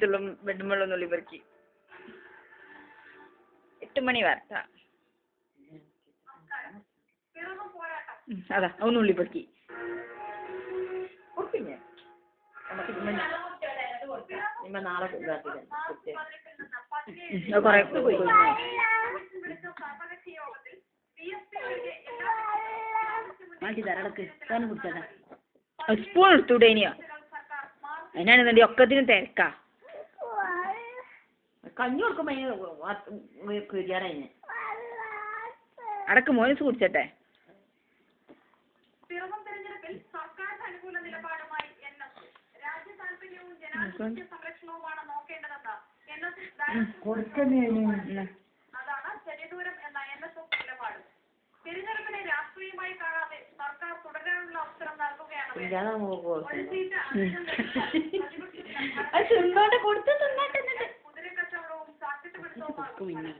സമയത്തുള്ള ബെഡ്മുള്ള നുള്ളി പെറുക്കി 8 മണി വരട്ട അതാ അവ നുള്ളി പെറുക്കി നാളെ സ്പൂൺ എടുത്തൂടെ ഇനിയോ അതിനാണെന്നുണ്ടെങ്കിൽ ഒക്കത്തിനും തിരക്കാ കഞ്ഞി കൊടുക്കുമ്പോ അടക്ക് മോനസ് കുടിച്ചട്ടെ തിരഞ്ഞെടുപ്പിനെ രാഷ്ട്രീയമായി കാണാതെ സർക്കാർ തുടരാനുള്ള അവസരം നൽകുകയാണ് കുതിര കച്ചവടവും സാധ്യതപ്പെടുത്തവുമാണ്